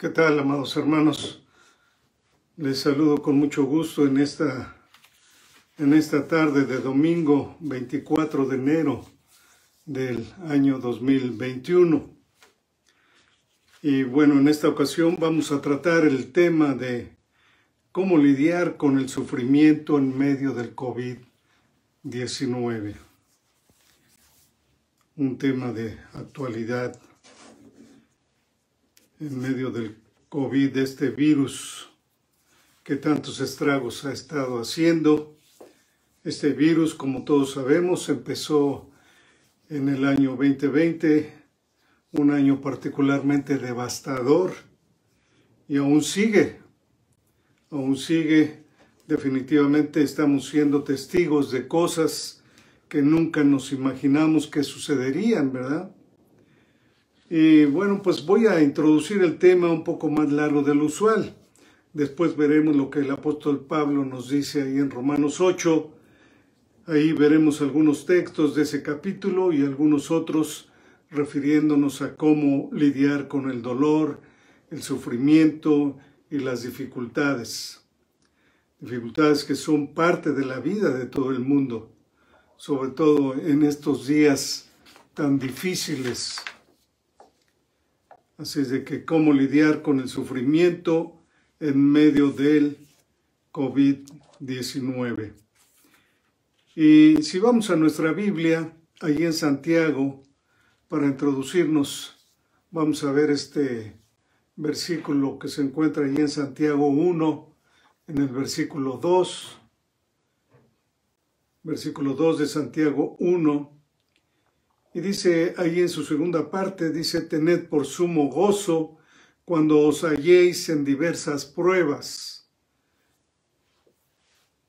¿Qué tal, amados hermanos? Les saludo con mucho gusto en esta tarde de domingo 24 de enero del año 2021. Y bueno, en esta ocasión vamos a tratar el tema de cómo lidiar con el sufrimiento en medio del COVID-19. Un tema de actualidad en medio del COVID, este virus que tantos estragos ha estado haciendo. Este virus, como todos sabemos, empezó en el año 2020, un año particularmente devastador, y aún sigue. Definitivamente estamos siendo testigos de cosas que nunca nos imaginamos que sucederían, ¿verdad? Y bueno, pues voy a introducir el tema un poco más largo del usual. Después veremos lo que el apóstol Pablo nos dice ahí en Romanos 8. Ahí veremos algunos textos de ese capítulo y algunos otros refiriéndonos a cómo lidiar con el dolor, el sufrimiento y las dificultades. Dificultades que son parte de la vida de todo el mundo, sobre todo en estos días tan difíciles. Así es de que cómo lidiar con el sufrimiento en medio del COVID-19. Y si vamos a nuestra Biblia, ahí en Santiago, para introducirnos, vamos a ver este versículo que se encuentra ahí en Santiago 1, en el versículo 2. Versículo 2 de Santiago 1. Y dice ahí en su segunda parte, dice, tened por sumo gozo cuando os halléis en diversas pruebas.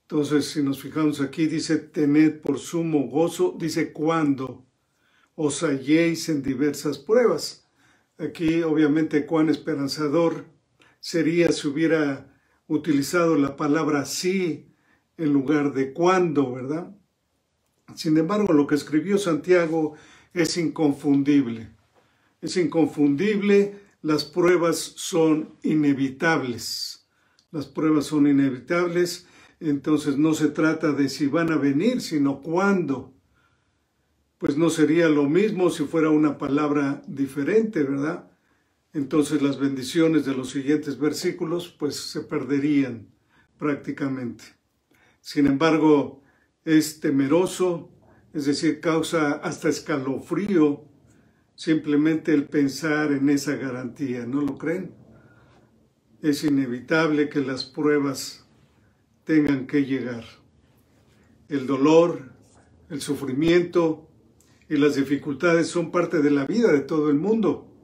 Entonces, si nos fijamos aquí, dice, tened por sumo gozo, dice, cuando os halléis en diversas pruebas. Aquí, obviamente, cuán esperanzador sería si hubiera utilizado la palabra sí en lugar de cuando, ¿verdad? Sin embargo, lo que escribió Santiago es inconfundible. Es inconfundible, las pruebas son inevitables. Las pruebas son inevitables, entonces no se trata de si van a venir, sino cuándo. Pues no sería lo mismo si fuera una palabra diferente, ¿verdad? Entonces las bendiciones de los siguientes versículos pues se perderían prácticamente. Sin embargo, es temeroso, es decir, causa hasta escalofrío simplemente el pensar en esa garantía, ¿no lo creen? Es inevitable que las pruebas tengan que llegar. El dolor, el sufrimiento y las dificultades son parte de la vida de todo el mundo.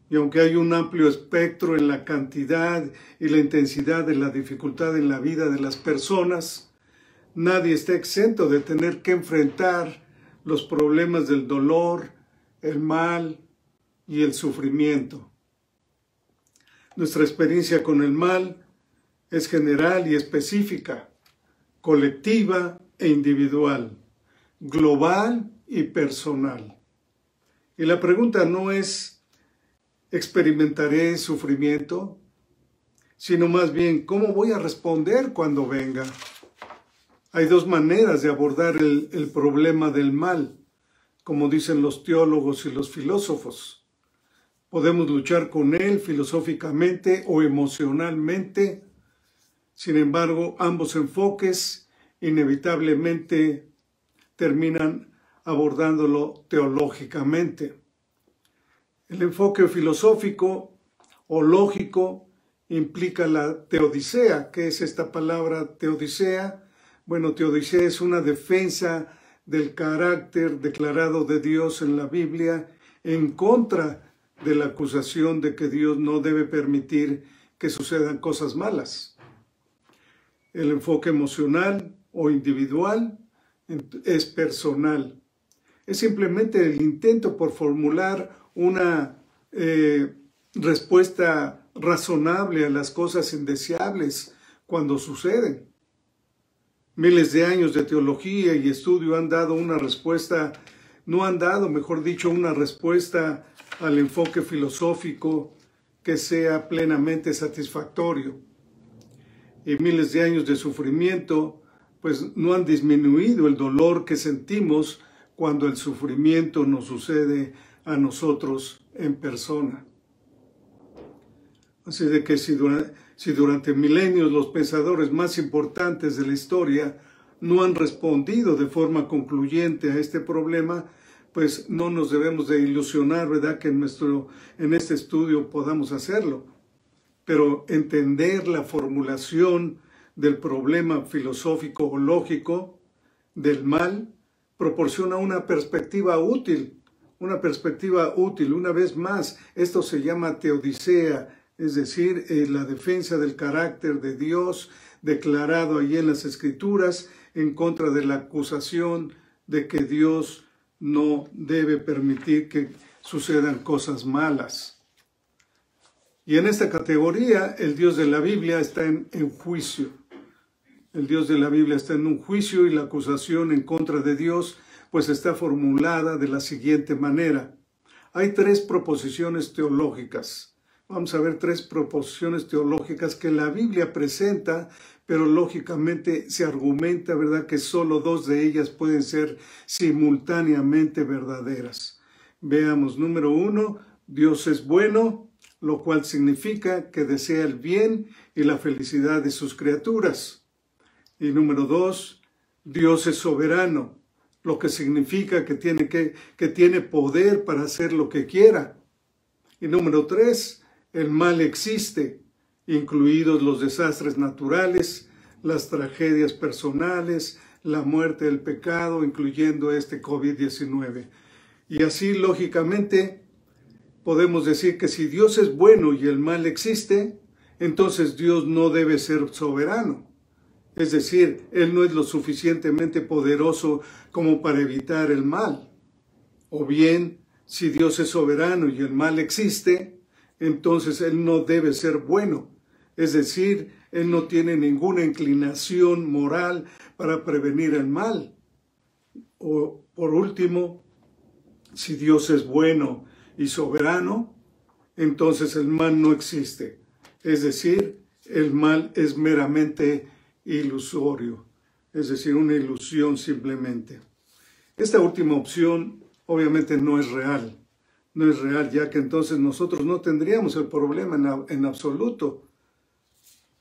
Y aunque hay un amplio espectro en la cantidad y la intensidad de la dificultad en la vida de las personas, nadie está exento de tener que enfrentar los problemas del dolor, el mal y el sufrimiento. Nuestra experiencia con el mal es general y específica, colectiva e individual, global y personal. Y la pregunta no es, ¿experimentaré sufrimiento? Sino más bien, ¿cómo voy a responder cuando venga? Hay dos maneras de abordar el problema del mal, como dicen los teólogos y los filósofos. Podemos luchar con él filosóficamente o emocionalmente. Sin embargo, ambos enfoques inevitablemente terminan abordándolo teológicamente. El enfoque filosófico o lógico implica la teodicea. ¿Qué es esta palabra teodicea? Bueno, teodicea es una defensa del carácter declarado de Dios en la Biblia en contra de la acusación de que Dios no debe permitir que sucedan cosas malas. El enfoque emocional o individual es personal. Es simplemente el intento por formular una respuesta razonable a las cosas indeseables cuando suceden. Miles de años de teología y estudio han dado una respuesta, no han dado, mejor dicho, una respuesta al enfoque filosófico que sea plenamente satisfactorio. Y miles de años de sufrimiento pues no han disminuido el dolor que sentimos cuando el sufrimiento nos sucede a nosotros en persona. Así de que si durante milenios los pensadores más importantes de la historia no han respondido de forma concluyente a este problema, pues no nos debemos de ilusionar, ¿verdad?, que en este estudio podamos hacerlo. Pero entender la formulación del problema filosófico o lógico del mal proporciona una perspectiva útil. Una vez más, esto se llama teodicea, es decir, la defensa del carácter de Dios declarado allí en las Escrituras en contra de la acusación de que Dios no debe permitir que sucedan cosas malas. Y en esta categoría, el Dios de la Biblia está en juicio. El Dios de la Biblia está en un juicio y la acusación en contra de Dios pues está formulada de la siguiente manera. Hay tres proposiciones teológicas. Vamos a ver tres proposiciones teológicas que la Biblia presenta, pero lógicamente se argumenta, ¿verdad?, que solo dos de ellas pueden ser simultáneamente verdaderas. Veamos, número 1, Dios es bueno, lo cual significa que desea el bien y la felicidad de sus criaturas. Y número 2, Dios es soberano, lo que significa que tiene poder para hacer lo que quiera. Y número 3, el mal existe, incluidos los desastres naturales, las tragedias personales, la muerte, el pecado, incluyendo este COVID-19. Y así, lógicamente, podemos decir que si Dios es bueno y el mal existe, entonces Dios no debe ser soberano. Es decir, Él no es lo suficientemente poderoso como para evitar el mal. O bien, si Dios es soberano y el mal existe, entonces Él no debe ser bueno. Es decir, Él no tiene ninguna inclinación moral para prevenir el mal. O, por último, si Dios es bueno y soberano, entonces el mal no existe. Es decir, el mal es meramente ilusorio, es decir, una ilusión simplemente. Esta última opción obviamente no es real, ya que entonces nosotros no tendríamos el problema en absoluto.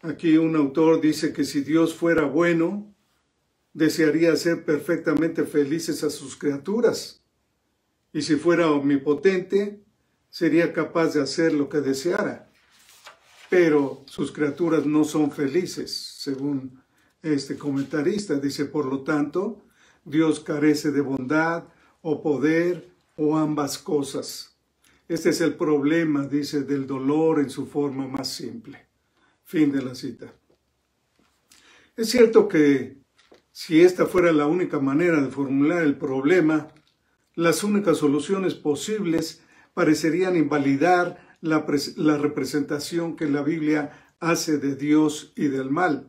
Aquí un autor dice que si Dios fuera bueno, desearía hacer perfectamente felices a sus criaturas. Y si fuera omnipotente, sería capaz de hacer lo que deseara. Pero sus criaturas no son felices, según este comentarista. Dice, por lo tanto, Dios carece de bondad o poder o ambas cosas. Este es el problema, dice, del dolor en su forma más simple. Fin de la cita. Es cierto que si esta fuera la única manera de formular el problema, las únicas soluciones posibles parecerían invalidar la representación que la Biblia hace de Dios y del mal.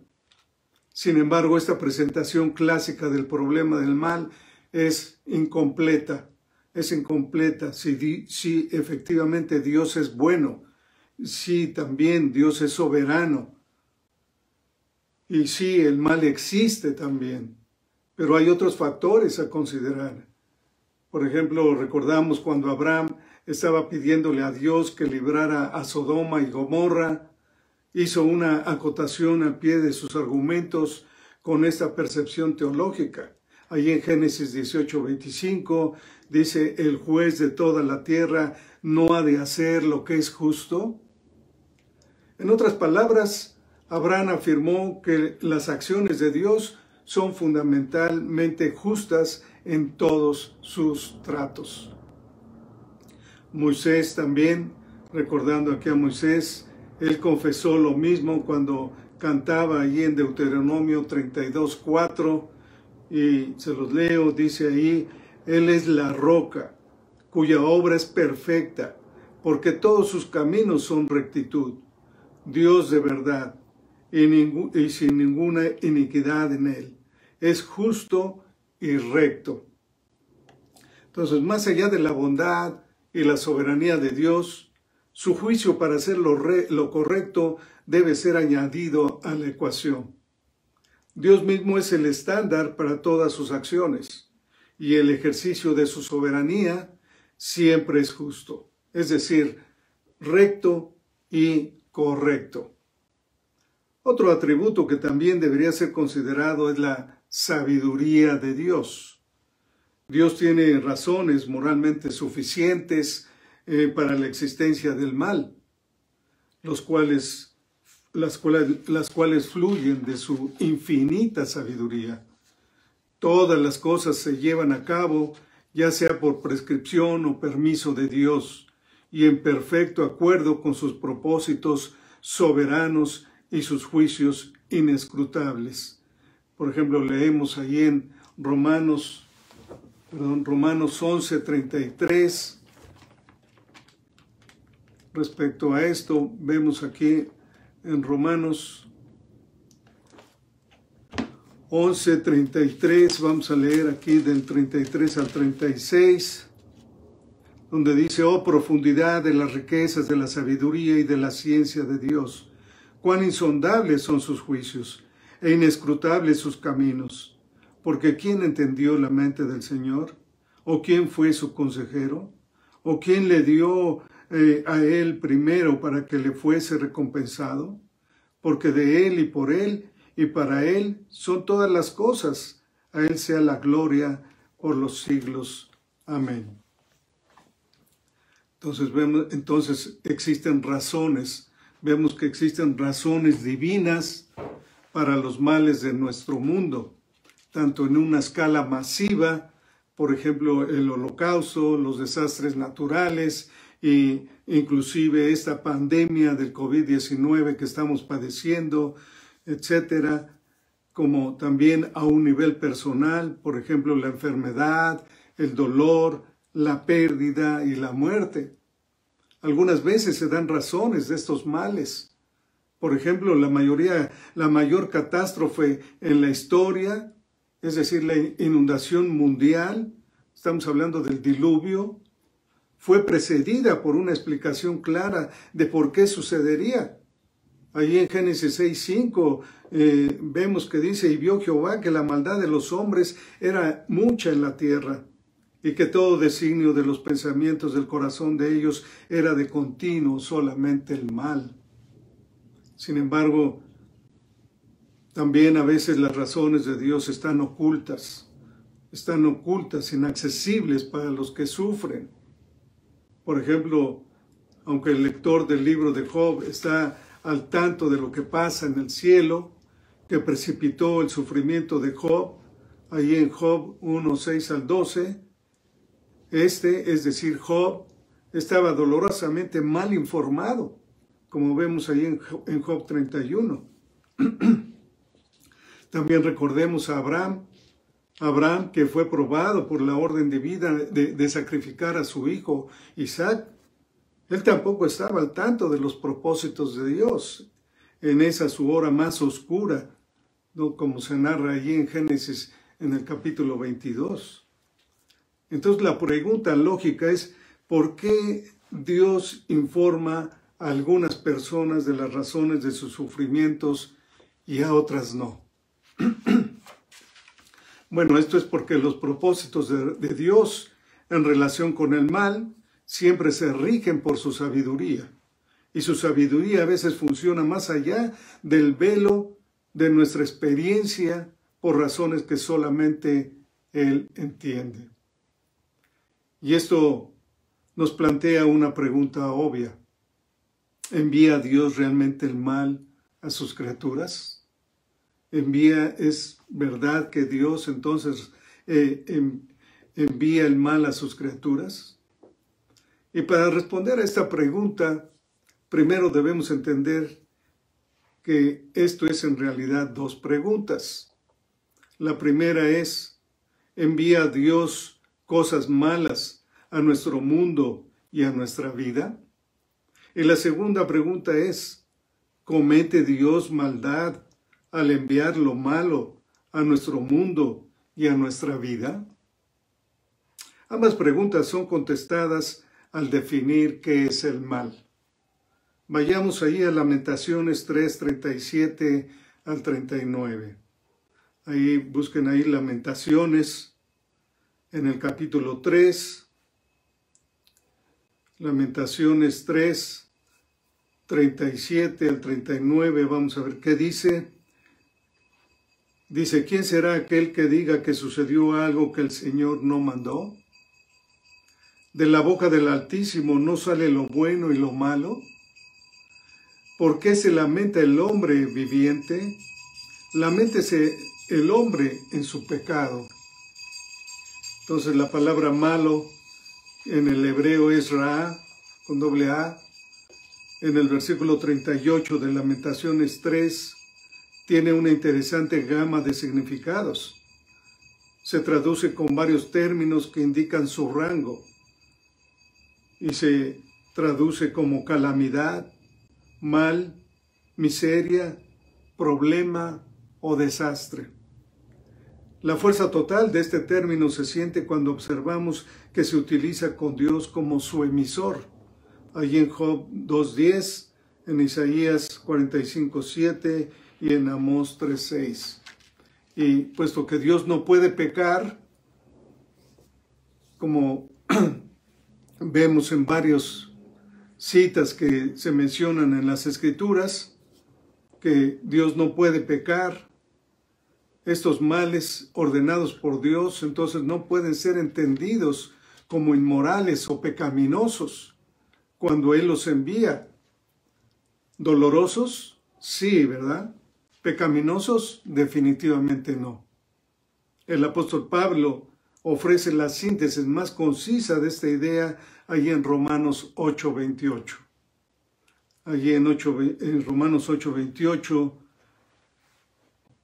Sin embargo, esta presentación clásica del problema del mal es incompleta. Si efectivamente Dios es bueno, si también Dios es soberano, y sí, el mal existe también, pero hay otros factores a considerar. Por ejemplo, recordamos cuando Abraham estaba pidiéndole a Dios que librara a Sodoma y Gomorra, hizo una acotación al pie de sus argumentos con esta percepción teológica. Allí en Génesis 18:25 dice, el juez de toda la tierra no ha de hacer lo que es justo. En otras palabras, Abraham afirmó que las acciones de Dios son fundamentalmente justas en todos sus tratos. Moisés también, recordando aquí a Moisés, él confesó lo mismo cuando cantaba allí en Deuteronomio 32:4, y se los leo, dice ahí, Él es la roca, cuya obra es perfecta, porque todos sus caminos son rectitud, Dios de verdad, y sin ninguna iniquidad en Él. Es justo y recto. Entonces, más allá de la bondad y la soberanía de Dios, Su juicio para hacer lo correcto debe ser añadido a la ecuación. Dios mismo es el estándar para todas sus acciones y el ejercicio de su soberanía siempre es justo, es decir, recto y correcto. Otro atributo que también debería ser considerado es la sabiduría de Dios. Dios tiene razones moralmente suficientes para la existencia del mal, las cuales fluyen de su infinita sabiduría. Todas las cosas se llevan a cabo, ya sea por prescripción o permiso de Dios, y en perfecto acuerdo con sus propósitos soberanos y sus juicios inescrutables. Por ejemplo, leemos ahí en Romanos 11:33. Respecto a esto, vemos aquí en Romanos 11:33, vamos a leer aquí del 33 al 36, donde dice: oh profundidad de las riquezas de la sabiduría y de la ciencia de Dios, cuán insondables son sus juicios e inescrutables sus caminos. Porque ¿quién entendió la mente del Señor? ¿O quién fue su consejero? ¿O quién le dio a él primero para que le fuese recompensado? Porque de él y por él y para él son todas las cosas. A él sea la gloria por los siglos. Amén. Entonces existen razones. Vemos que existen razones divinas para los males de nuestro mundo, tanto en una escala masiva, por ejemplo, el holocausto, los desastres naturales e inclusive esta pandemia del COVID-19 que estamos padeciendo, etcétera, como también a un nivel personal, por ejemplo, la enfermedad, el dolor, la pérdida y la muerte. Algunas veces se dan razones de estos males. Por ejemplo, la mayor catástrofe en la historia, es decir, la inundación mundial, estamos hablando del diluvio, fue precedida por una explicación clara de por qué sucedería. Allí en Génesis 6:5 vemos que dice: y vio Jehová que la maldad de los hombres era mucha en la tierra, y que todo designio de los pensamientos del corazón de ellos era de continuo solamente el mal. Sin embargo, también a veces las razones de Dios están ocultas, inaccesibles para los que sufren. Por ejemplo, aunque el lector del libro de Job está al tanto de lo que pasa en el cielo, que precipitó el sufrimiento de Job, ahí en Job 1:6 al 12, es decir, Job, estaba dolorosamente mal informado, como vemos ahí en Job 31. También recordemos a Abraham, que fue probado por la orden divina de sacrificar a su hijo Isaac. Él tampoco estaba al tanto de los propósitos de Dios en esa su hora más oscura, ¿no? Como se narra allí en Génesis en el capítulo 22. Entonces la pregunta lógica es: ¿por qué Dios informa a algunas personas de las razones de sus sufrimientos y a otras no? Bueno, esto es porque los propósitos de Dios en relación con el mal siempre se rigen por su sabiduría. Y su sabiduría a veces funciona más allá del velo de nuestra experiencia por razones que solamente Él entiende. Y esto nos plantea una pregunta obvia: ¿envía Dios realmente el mal a sus criaturas? ¿Es verdad que Dios entonces envía el mal a sus criaturas? Y para responder a esta pregunta, primero debemos entender que esto es en realidad dos preguntas. La primera es: ¿envía Dios cosas malas a nuestro mundo y a nuestra vida? Y la segunda pregunta es: ¿comete Dios maldad al enviar lo malo a nuestro mundo y a nuestra vida? Ambas preguntas son contestadas al definir qué es el mal. Vayamos ahí a Lamentaciones 3, 37 al 39. Ahí busquen ahí Lamentaciones en el capítulo 3. Lamentaciones 3, 37 al 39. Vamos a ver qué dice. Dice, ¿quién será aquel que diga que sucedió algo que el Señor no mandó? De la boca del Altísimo no sale lo bueno y lo malo. ¿Por qué se lamenta el hombre viviente? Laméntese el hombre en su pecado. Entonces la palabra malo en el hebreo es ra, con doble A. En el versículo 38 de Lamentaciones 3 tiene una interesante gama de significados. Se traduce con varios términos que indican su rango y se traduce como calamidad, mal, miseria, problema o desastre. La fuerza total de este término se siente cuando observamos que se utiliza con Dios como su emisor. Allí en Job 2.10, en Isaías 45.7 y en Amós 3.6. Y puesto que Dios no puede pecar, como vemos en varias citas que se mencionan en las Escrituras, que Dios no puede pecar, estos males ordenados por Dios entonces no pueden ser entendidos como inmorales o pecaminosos cuando Él los envía. ¿Dolorosos? Sí, ¿verdad? Pecaminosos, definitivamente no. El apóstol Pablo ofrece la síntesis más concisa de esta idea allí en Romanos 8:28. Allí en Romanos 8:28,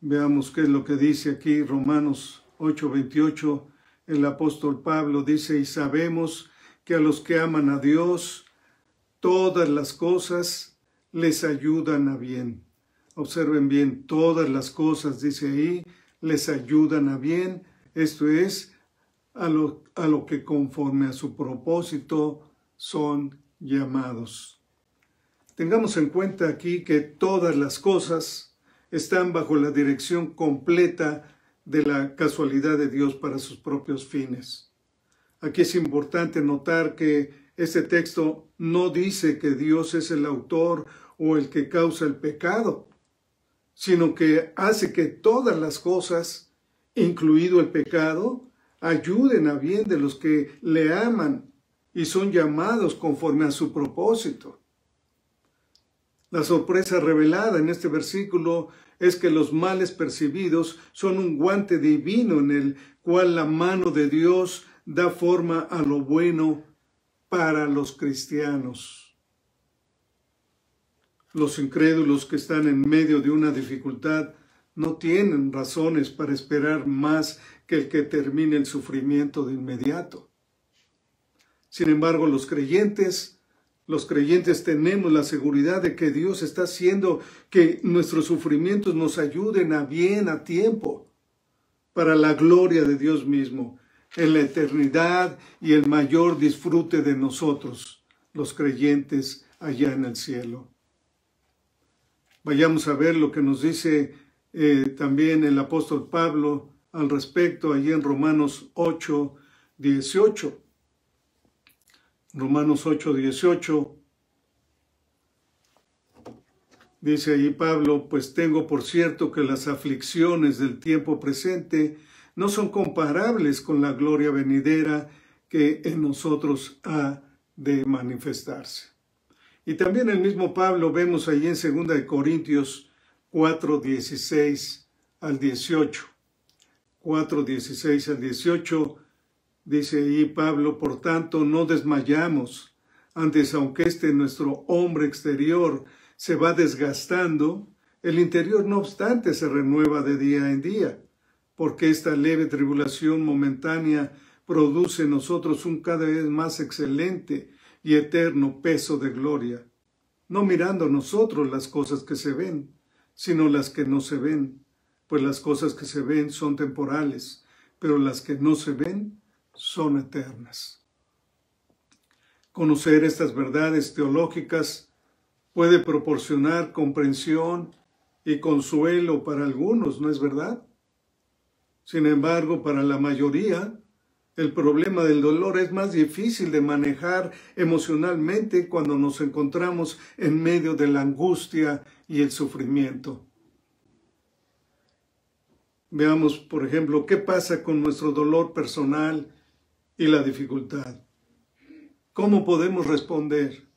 veamos qué es lo que dice aquí, Romanos 8:28, el apóstol Pablo dice, y sabemos que a los que aman a Dios, todas las cosas les ayudan a bien. Observen bien, todas las cosas, dice ahí, les ayudan a bien. Esto es, a lo que conforme a su propósito son llamados. Tengamos en cuenta aquí que todas las cosas están bajo la dirección completa de la casualidad de Dios para sus propios fines. Aquí es importante notar que este texto no dice que Dios es el autor o el que causa el pecado, sino que hace que todas las cosas, incluido el pecado, ayuden a bien de los que le aman y son llamados conforme a su propósito. La sorpresa revelada en este versículo es que los males percibidos son un guante divino en el cual la mano de Dios da forma a lo bueno para los cristianos. Los incrédulos que están en medio de una dificultad no tienen razones para esperar más que el que termine el sufrimiento de inmediato. Sin embargo, los creyentes tenemos la seguridad de que Dios está haciendo que nuestros sufrimientos nos ayuden a bien a tiempo, para la gloria de Dios mismo, en la eternidad y el mayor disfrute de nosotros, los creyentes allá en el cielo. Vayamos a ver lo que nos dice también el apóstol Pablo al respecto, allí en Romanos 8:18. Romanos 8:18. Dice ahí Pablo, pues tengo por cierto que las aflicciones del tiempo presente no son comparables con la gloria venidera que en nosotros ha de manifestarse. Y también el mismo Pablo vemos allí en 2 Corintios 4:16 al 18. 4:16 al 18 dice ahí Pablo, por tanto no desmayamos, antes aunque nuestro hombre exterior se va desgastando, el interior no obstante se renueva de día en día, porque esta leve tribulación momentánea produce en nosotros un cada vez más excelente y eterno peso de gloria, no mirando nosotros las cosas que se ven, sino las que no se ven, pues las cosas que se ven son temporales, pero las que no se ven son eternas. Conocer estas verdades teológicas puede proporcionar comprensión y consuelo para algunos, ¿no es verdad? Sin embargo, para la mayoría, el problema del dolor es más difícil de manejar emocionalmente cuando nos encontramos en medio de la angustia y el sufrimiento. Veamos, por ejemplo, qué pasa con nuestro dolor personal y la dificultad. ¿Cómo podemos responder?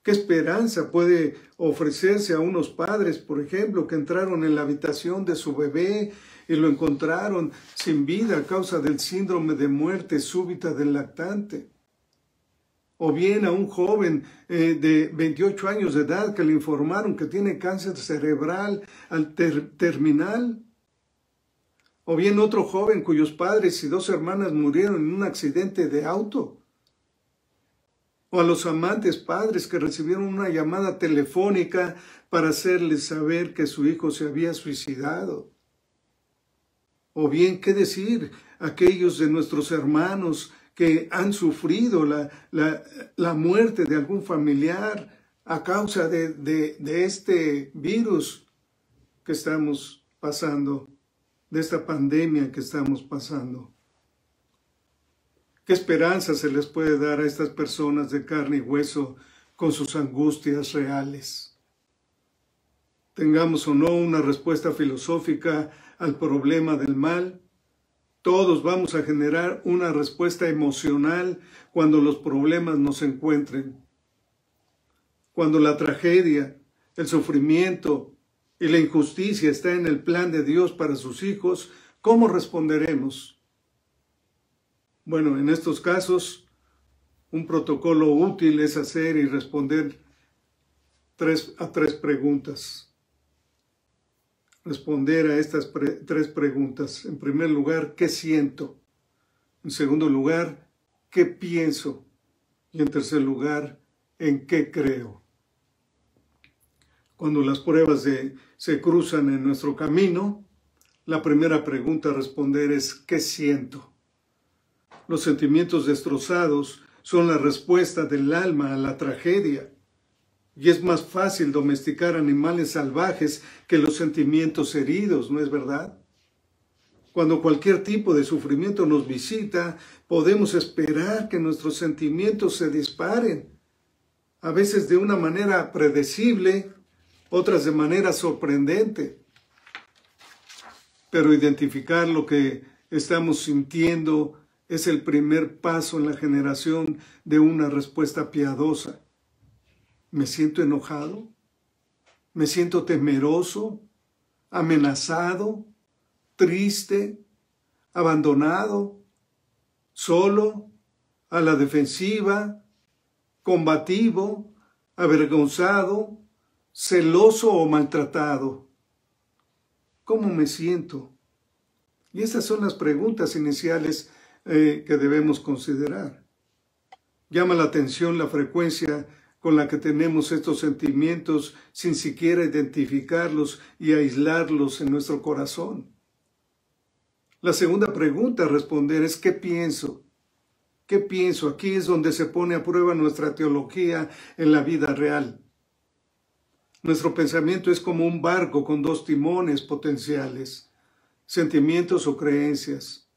¿Qué esperanza puede ofrecerse a unos padres, por ejemplo, que entraron en la habitación de su bebé y lo encontraron sin vida a causa del síndrome de muerte súbita del lactante? O bien a un joven de 28 años de edad que le informaron que tiene cáncer cerebral terminal. O bien otro joven cuyos padres y 2 hermanas murieron en un accidente de auto. O a los amantes padres que recibieron una llamada telefónica para hacerles saber que su hijo se había suicidado. O bien, ¿qué decir? Aquellos de nuestros hermanos que han sufrido la muerte de algún familiar a causa de este virus que estamos pasando, de esta pandemia que estamos pasando. ¿Qué esperanza se les puede dar a estas personas de carne y hueso con sus angustias reales? Tengamos o no una respuesta filosófica al problema del mal, todos vamos a generar una respuesta emocional cuando los problemas nos encuentren. Cuando la tragedia, el sufrimiento y la injusticia está en el plan de Dios para sus hijos, ¿cómo responderemos? Bueno, en estos casos, un protocolo útil es hacer y responder a 3 preguntas. Responder a estas 3 preguntas. En primer lugar, ¿qué siento? En segundo lugar, ¿qué pienso? Y en tercer lugar, ¿en qué creo? Cuando las pruebas se cruzan en nuestro camino, la primera pregunta a responder es ¿qué siento? Los sentimientos destrozados son la respuesta del alma a la tragedia. Y es más fácil domesticar animales salvajes que los sentimientos heridos, ¿no es verdad? Cuando cualquier tipo de sufrimiento nos visita, podemos esperar que nuestros sentimientos se disparen, a veces de una manera predecible, otras de manera sorprendente. Pero identificar lo que estamos sintiendo es el primer paso en la generación de una respuesta piadosa. ¿Me siento enojado? ¿Me siento temeroso? ¿Amenazado? ¿Triste? ¿Abandonado? ¿Solo? ¿A la defensiva? ¿Combativo? ¿Avergonzado? ¿Celoso o maltratado? ¿Cómo me siento? Y estas son las preguntas iniciales que debemos considerar. Llama la atención la frecuencia con la que tenemos estos sentimientos sin siquiera identificarlos y aislarlos en nuestro corazón. La segunda pregunta a responder es ¿qué pienso? ¿Qué pienso? Aquí es donde se pone a prueba nuestra teología en la vida real. Nuestro pensamiento es como un barco con 2 timones potenciales, sentimientos o creencias.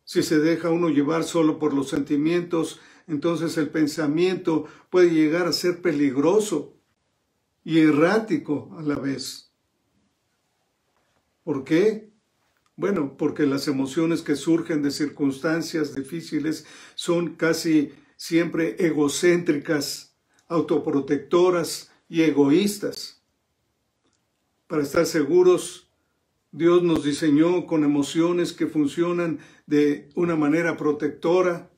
Si se deja uno llevar solo por los sentimientos, entonces el pensamiento puede llegar a ser peligroso y errático a la vez. ¿Por qué? Bueno, porque las emociones que surgen de circunstancias difíciles son casi siempre egocéntricas, autoprotectoras y egoístas. Para estar seguros, Dios nos diseñó con emociones que funcionan de una manera protectora,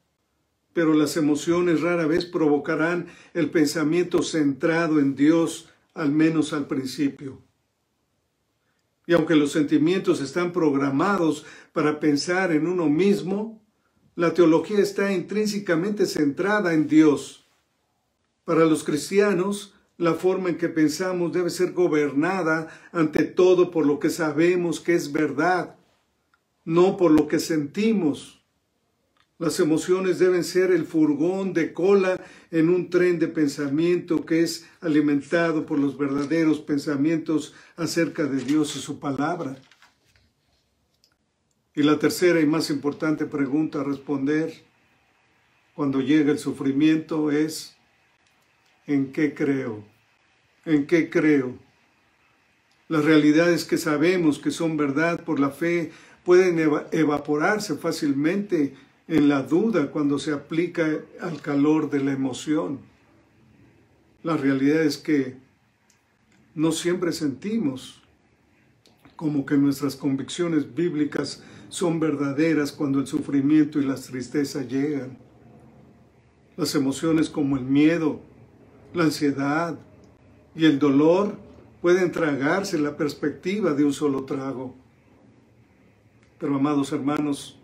pero las emociones rara vez provocarán el pensamiento centrado en Dios, al menos al principio. Y aunque los sentimientos están programados para pensar en uno mismo, la teología está intrínsecamente centrada en Dios. Para los cristianos, la forma en que pensamos debe ser gobernada ante todo por lo que sabemos que es verdad, no por lo que sentimos. Las emociones deben ser el furgón de cola en un tren de pensamiento que es alimentado por los verdaderos pensamientos acerca de Dios y su palabra. Y la tercera y más importante pregunta a responder cuando llega el sufrimiento es: ¿en qué creo? ¿En qué creo? Las realidades que sabemos que son verdad por la fe pueden evaporarse fácilmente en la duda cuando se aplica al calor de la emoción. La realidad es que no siempre sentimos como que nuestras convicciones bíblicas son verdaderas cuando el sufrimiento y la tristeza llegan. Las emociones como el miedo, la ansiedad y el dolor pueden tragarse la perspectiva de un solo trago. Pero, amados hermanos,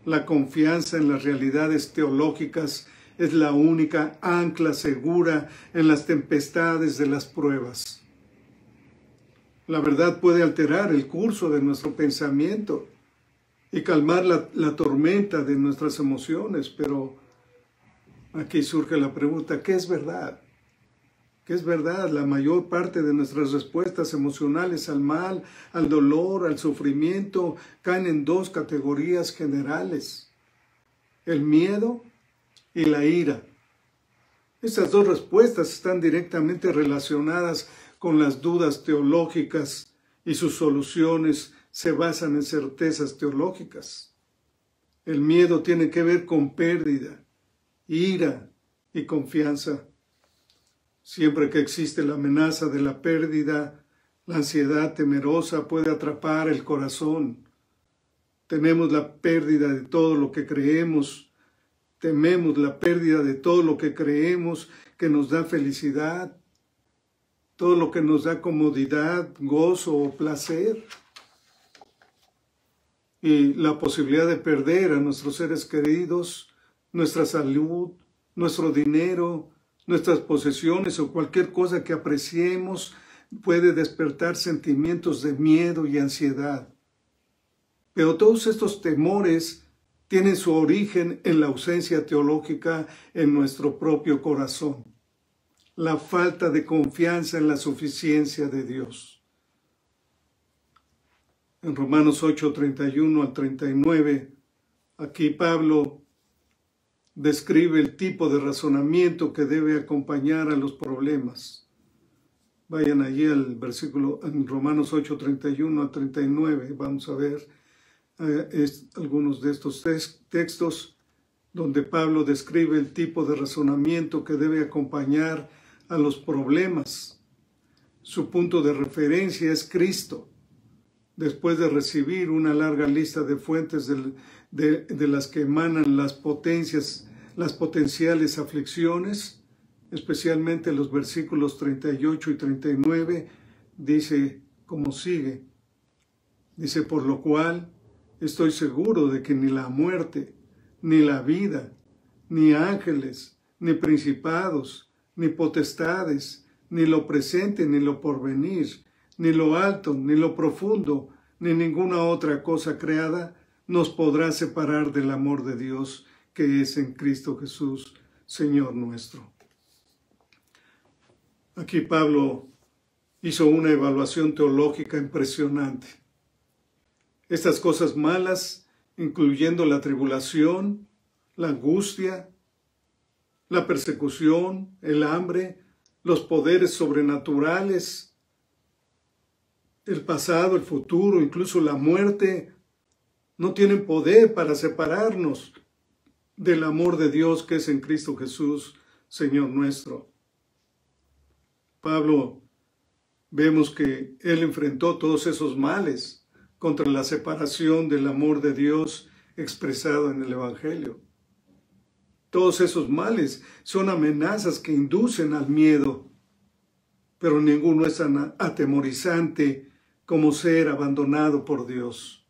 la confianza en las realidades teológicas es la única ancla segura en las tempestades de las pruebas. La verdad puede alterar el curso de nuestro pensamiento y calmar la tormenta de nuestras emociones, pero aquí surge la pregunta: ¿qué es verdad? ¿Qué es verdad? La mayor parte de nuestras respuestas emocionales al mal, al dolor, al sufrimiento, caen en dos categorías generales: el miedo y la ira. Estas dos respuestas están directamente relacionadas con las dudas teológicas y sus soluciones se basan en certezas teológicas. El miedo tiene que ver con pérdida, ira y confianza. Siempre que existe la amenaza de la pérdida, la ansiedad temerosa puede atrapar el corazón. Tememos la pérdida de todo lo que creemos. Tememos la pérdida de todo lo que creemos que nos da felicidad, todo lo que nos da comodidad, gozo o placer. Y la posibilidad de perder a nuestros seres queridos, nuestra salud, nuestro dinero, nuestras posesiones o cualquier cosa que apreciemos puede despertar sentimientos de miedo y ansiedad. Pero todos estos temores tienen su origen en la ausencia teológica en nuestro propio corazón, la falta de confianza en la suficiencia de Dios. En Romanos 8, 31 al 39, aquí Pablo describe el tipo de razonamiento que debe acompañar a los problemas. Vayan allí al versículo, en Romanos 8, 31 al 39, vamos a ver algunos de estos textos donde Pablo describe el tipo de razonamiento que debe acompañar a los problemas. Su punto de referencia es Cristo. Después de recibir una larga lista de fuentes de las que emanan las potenciales aflicciones, especialmente los versículos 38 y 39, dice como sigue. Dice: por lo cual estoy seguro de que ni la muerte, ni la vida, ni ángeles, ni principados, ni potestades, ni lo presente, ni lo porvenir, ni lo alto, ni lo profundo, ni ninguna otra cosa creada nos podrá separar del amor de Dios que es en Cristo Jesús, Señor nuestro. Aquí Pablo hizo una evaluación teológica impresionante. Estas cosas malas, incluyendo la tribulación, la angustia, la persecución, el hambre, los poderes sobrenaturales, el pasado, el futuro, incluso la muerte, no tienen poder para separarnos del amor de Dios que es en Cristo Jesús, Señor nuestro. Pablo, vemos que él enfrentó todos esos males contra la separación del amor de Dios expresado en el Evangelio. Todos esos males son amenazas que inducen al miedo, pero ninguno es tan atemorizante como ser abandonado por Dios.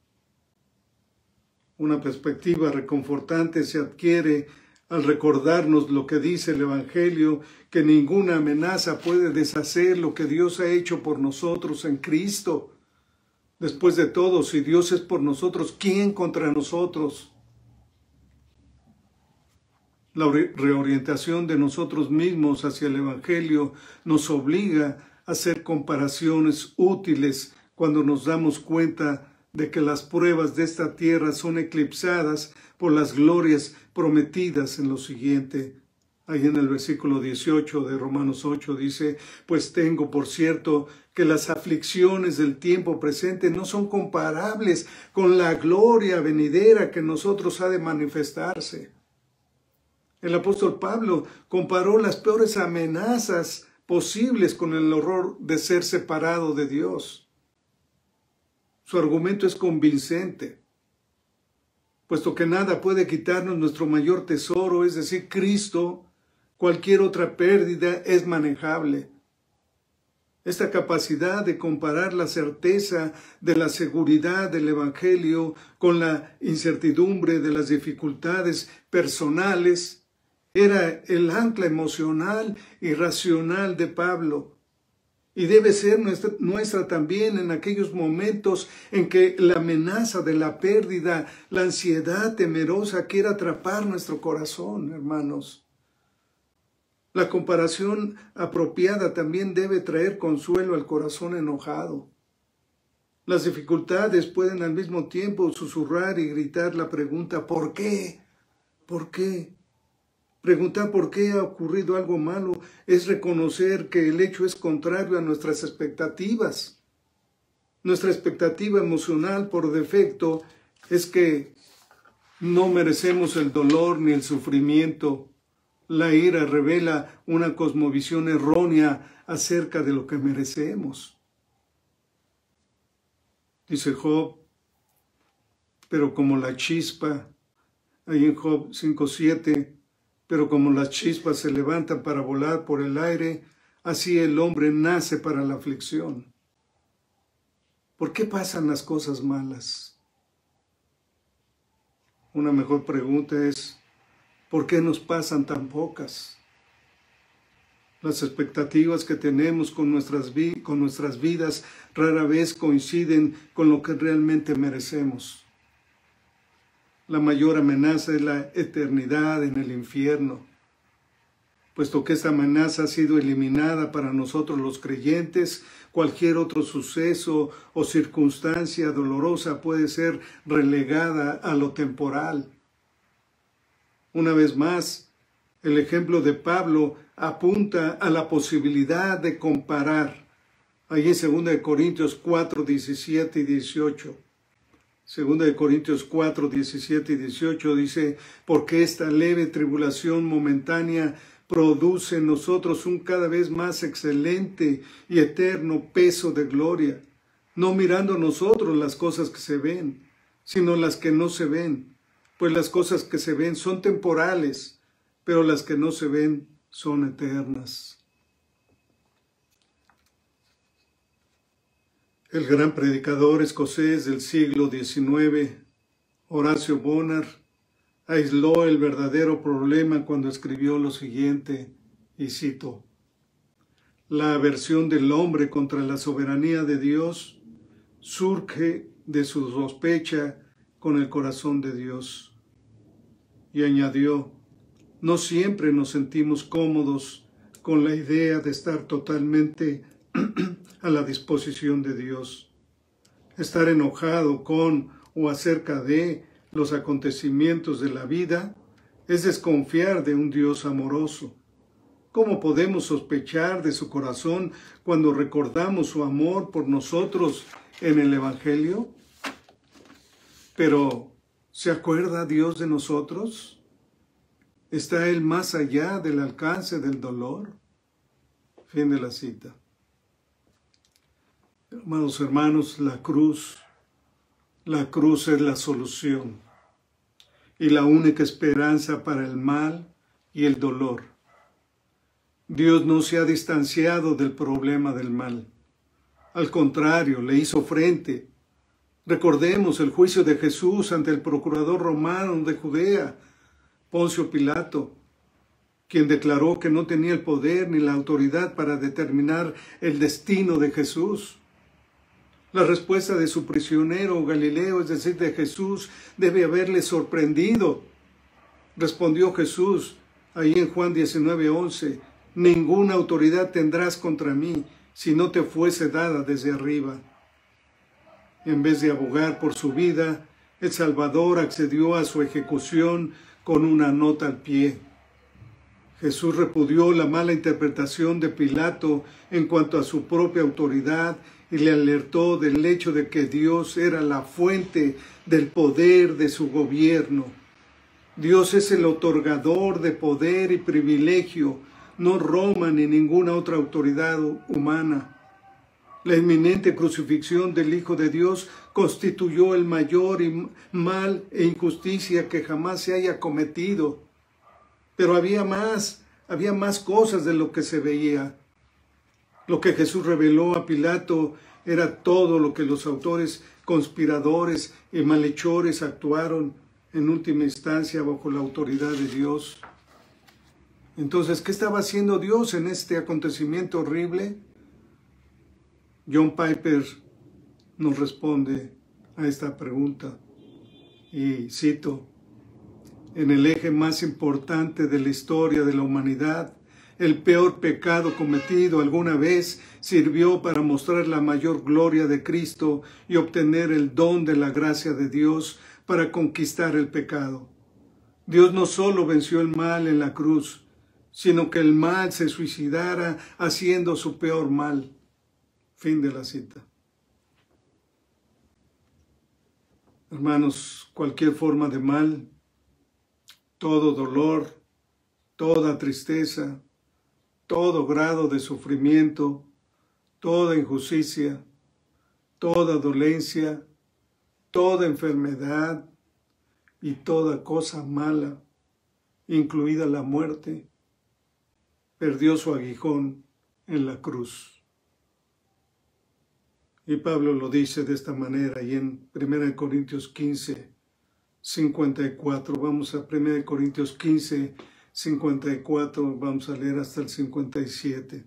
Una perspectiva reconfortante se adquiere al recordarnos lo que dice el Evangelio, que ninguna amenaza puede deshacer lo que Dios ha hecho por nosotros en Cristo. Después de todo, si Dios es por nosotros, ¿quién contra nosotros? La reorientación de nosotros mismos hacia el Evangelio nos obliga a hacer comparaciones útiles cuando nos damos cuenta de que las pruebas de esta tierra son eclipsadas por las glorias prometidas en lo siguiente. Ahí en el versículo 18 de Romanos 8 dice, pues tengo por cierto que las aflicciones del tiempo presente no son comparables con la gloria venidera que en nosotros ha de manifestarse. El apóstol Pablo comparó las peores amenazas posibles con el horror de ser separado de Dios. Su argumento es convincente, puesto que nada puede quitarnos nuestro mayor tesoro, es decir, Cristo. Cualquier otra pérdida es manejable. Esta capacidad de comparar la certeza de la seguridad del Evangelio con la incertidumbre de las dificultades personales era el ancla emocional y racional de Pablo. Y debe ser nuestra también en aquellos momentos en que la amenaza de la pérdida, la ansiedad temerosa quiere atrapar nuestro corazón, hermanos. La comparación apropiada también debe traer consuelo al corazón enojado. Las dificultades pueden al mismo tiempo susurrar y gritar la pregunta ¿por qué? ¿Por qué? Preguntar por qué ha ocurrido algo malo es reconocer que el hecho es contrario a nuestras expectativas. Nuestra expectativa emocional por defecto es que no merecemos el dolor ni el sufrimiento. La ira revela una cosmovisión errónea acerca de lo que merecemos. Dice Job, pero como la chispa, ahí en Job 5:7, pero como las chispas se levantan para volar por el aire, así el hombre nace para la aflicción. ¿Por qué pasan las cosas malas? Una mejor pregunta es, ¿por qué nos pasan tan pocas? Las expectativas que tenemos con nuestras vidas rara vez coinciden con lo que realmente merecemos. La mayor amenaza es la eternidad en el infierno, puesto que esta amenaza ha sido eliminada para nosotros los creyentes. Cualquier otro suceso o circunstancia dolorosa puede ser relegada a lo temporal. Una vez más, el ejemplo de Pablo apunta a la posibilidad de comparar. Ahí en 2 Corintios 4, 17 y 18. 2 Corintios 4, 17 y 18 dice, porque esta leve tribulación momentánea produce en nosotros un cada vez más excelente y eterno peso de gloria, no mirando nosotros las cosas que se ven, sino las que no se ven, pues las cosas que se ven son temporales, pero las que no se ven son eternas. El gran predicador escocés del siglo XIX, Horacio Bonar, aisló el verdadero problema cuando escribió lo siguiente, y cito, la aversión del hombre contra la soberanía de Dios surge de su sospecha con el corazón de Dios. Y añadió, no siempre nos sentimos cómodos con la idea de estar totalmente a la disposición de Dios. Estar enojado con o acerca de los acontecimientos de la vida es desconfiar de un Dios amoroso. ¿Cómo podemos sospechar de su corazón cuando recordamos su amor por nosotros en el Evangelio? Pero, ¿se acuerda Dios de nosotros? ¿Está Él más allá del alcance del dolor? Fin de la cita. Amados hermanos, la cruz es la solución y la única esperanza para el mal y el dolor. Dios no se ha distanciado del problema del mal. Al contrario, le hizo frente. Recordemos el juicio de Jesús ante el procurador romano de Judea, Poncio Pilato, quien declaró que no tenía el poder ni la autoridad para determinar el destino de Jesús. La respuesta de su prisionero Galileo, es decir, de Jesús, debe haberle sorprendido. Respondió Jesús, ahí en Juan 19:11, ninguna autoridad tendrás contra mí si no te fuese dada desde arriba. En vez de abogar por su vida, el Salvador accedió a su ejecución con una nota al pie. Jesús repudió la mala interpretación de Pilato en cuanto a su propia autoridad y le alertó del hecho de que Dios era la fuente del poder de su gobierno. Dios es el otorgador de poder y privilegio, no Roma ni ninguna otra autoridad humana. La inminente crucifixión del Hijo de Dios constituyó el mayor mal e injusticia que jamás se haya cometido. Pero había más cosas de lo que se veía. Lo que Jesús reveló a Pilato era todo lo que los autores conspiradores y malhechores actuaron en última instancia bajo la autoridad de Dios. Entonces, ¿qué estaba haciendo Dios en este acontecimiento horrible? John Piper nos responde a esta pregunta y cito: en el eje más importante de la historia de la humanidad, el peor pecado cometido alguna vez sirvió para mostrar la mayor gloria de Cristo y obtener el don de la gracia de Dios para conquistar el pecado. Dios no solo venció el mal en la cruz, sino que el mal se suicidara haciendo su peor mal. Fin de la cita. Hermanos, cualquier forma de mal, todo dolor, toda tristeza, todo grado de sufrimiento, toda injusticia, toda dolencia, toda enfermedad y toda cosa mala, incluida la muerte, perdió su aguijón en la cruz. Y Pablo lo dice de esta manera y en 1 Corintios 15, 54. Vamos a 1 Corintios 15, 54, vamos a leer hasta el 57.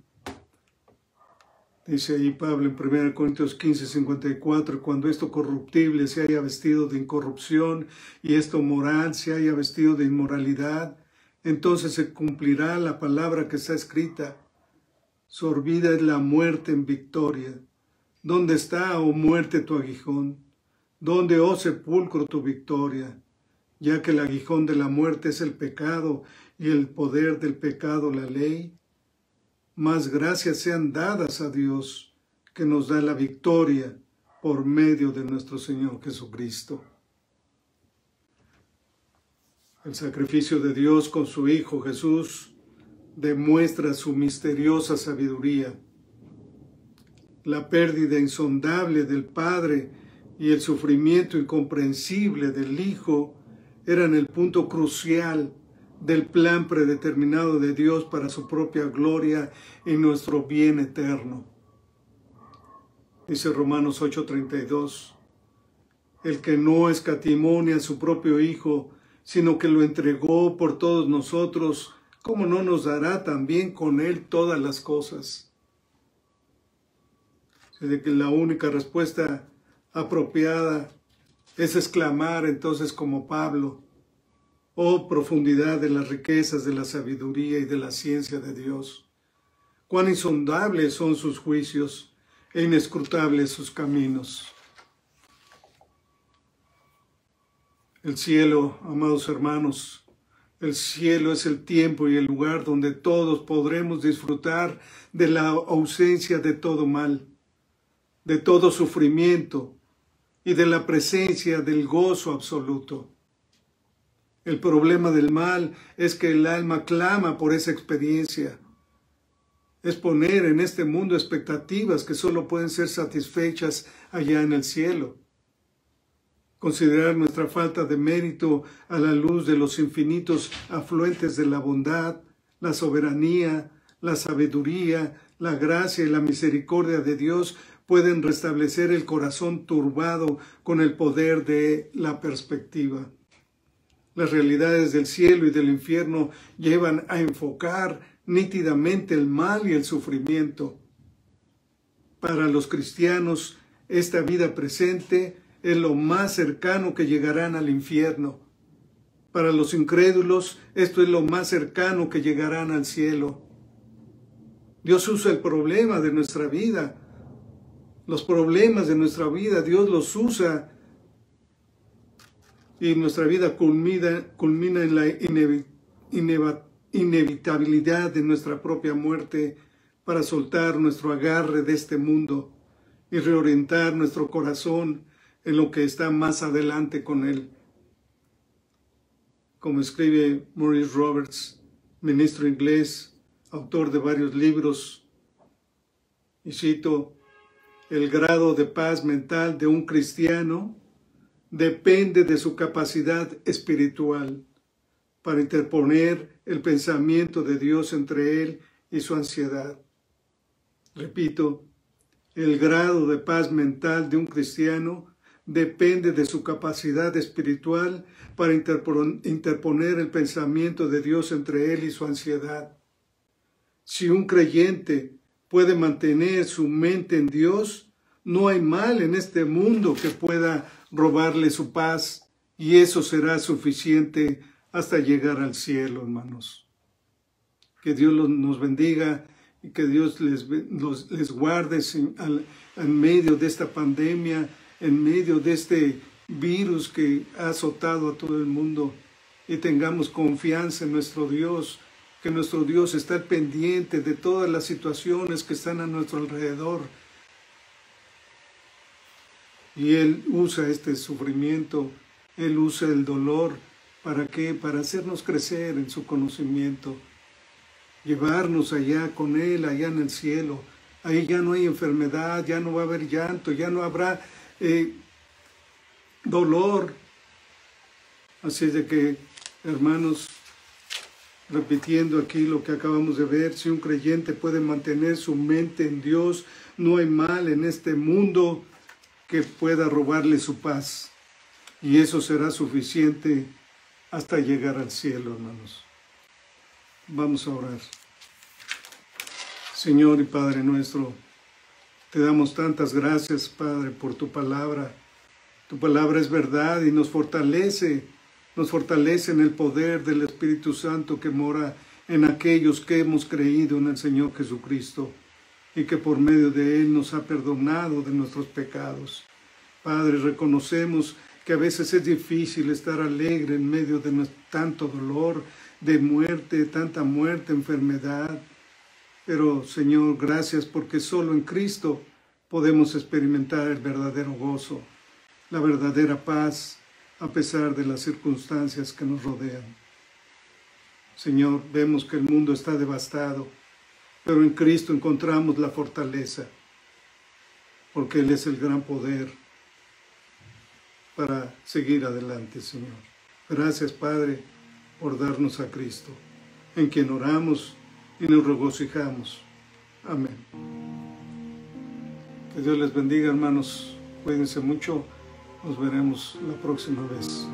Dice ahí Pablo en 1 Corintios 15, 54, cuando esto corruptible se haya vestido de incorrupción y esto moral se haya vestido de inmoralidad, entonces se cumplirá la palabra que está escrita: sorbida es la muerte en victoria. ¿Dónde está, oh muerte, tu aguijón? ¿Dónde, oh sepulcro, tu victoria? Ya que el aguijón de la muerte es el pecado y el poder del pecado la ley. Más gracias sean dadas a Dios, que nos da la victoria por medio de nuestro Señor Jesucristo. El sacrificio de Dios con su Hijo Jesús demuestra su misteriosa sabiduría. La pérdida insondable del Padre y el sufrimiento incomprensible del Hijo eran el punto crucial del plan predeterminado de Dios para su propia gloria y nuestro bien eterno. Dice Romanos 8:32, el que no escatimó ni a su propio Hijo, sino que lo entregó por todos nosotros, ¿cómo no nos dará también con él todas las cosas? De que la única respuesta apropiada es exclamar entonces como Pablo: oh profundidad de las riquezas de la sabiduría y de la ciencia de Dios, cuán insondables son sus juicios e inescrutables sus caminos. El cielo, amados hermanos, el cielo es el tiempo y el lugar donde todos podremos disfrutar de la ausencia de todo mal, de todo sufrimiento y de la presencia del gozo absoluto. El problema del mal es que el alma clama por esa experiencia. Es poner en este mundo expectativas que solo pueden ser satisfechas allá en el cielo. Considerar nuestra falta de mérito a la luz de los infinitos afluentes de la bondad, la soberanía, la sabiduría, la gracia y la misericordia de Dios pueden restablecer el corazón turbado con el poder de la perspectiva. Las realidades del cielo y del infierno llevan a enfocar nítidamente el mal y el sufrimiento. Para los cristianos, esta vida presente es lo más cercano que llegarán al infierno. Para los incrédulos, esto es lo más cercano que llegarán al cielo. Dios usa el problema de nuestra vida. Los problemas de nuestra vida, Dios los usa. Y nuestra vida culmina en la inevitabilidad de nuestra propia muerte para soltar nuestro agarre de este mundo y reorientar nuestro corazón en lo que está más adelante con Él. Como escribe Maurice Roberts, ministro inglés, autor de varios libros, y cito: el grado de paz mental de un cristiano depende de su capacidad espiritual para interponer el pensamiento de Dios entre él y su ansiedad. Repito, el grado de paz mental de un cristiano depende de su capacidad espiritual para interponer el pensamiento de Dios entre él y su ansiedad. Si un creyente puede mantener su mente en Dios, no hay mal en este mundo que pueda robarle su paz, y eso será suficiente hasta llegar al cielo, hermanos. Que Dios nos bendiga y que Dios les guarde en medio de esta pandemia, en medio de este virus que ha azotado a todo el mundo, y tengamos confianza en nuestro Dios, que nuestro Dios está al pendiente de todas las situaciones que están a nuestro alrededor. Y Él usa este sufrimiento, Él usa el dolor, ¿para qué? Para hacernos crecer en su conocimiento, llevarnos allá con Él, allá en el cielo. Ahí ya no hay enfermedad, ya no va a haber llanto, ya no habrá dolor. Así de que, hermanos, repitiendo aquí lo que acabamos de ver, si un creyente puede mantener su mente en Dios, no hay mal en este mundo que pueda robarle su paz. Y eso será suficiente hasta llegar al cielo, hermanos. Vamos a orar. Señor y Padre nuestro, te damos tantas gracias, Padre, por tu palabra. Tu palabra es verdad y nos fortalece en el poder del Espíritu Santo que mora en aquellos que hemos creído en el Señor Jesucristo y que por medio de Él nos ha perdonado de nuestros pecados. Padre, reconocemos que a veces es difícil estar alegre en medio de tanto dolor, de muerte, tanta muerte, enfermedad. Pero, Señor, gracias porque solo en Cristo podemos experimentar el verdadero gozo, la verdadera paz, a pesar de las circunstancias que nos rodean. Señor, vemos que el mundo está devastado, pero en Cristo encontramos la fortaleza, porque Él es el gran poder para seguir adelante, Señor. Gracias, Padre, por darnos a Cristo, en quien oramos y nos regocijamos. Amén. Que Dios les bendiga, hermanos. Cuídense mucho. Nos veremos la próxima vez.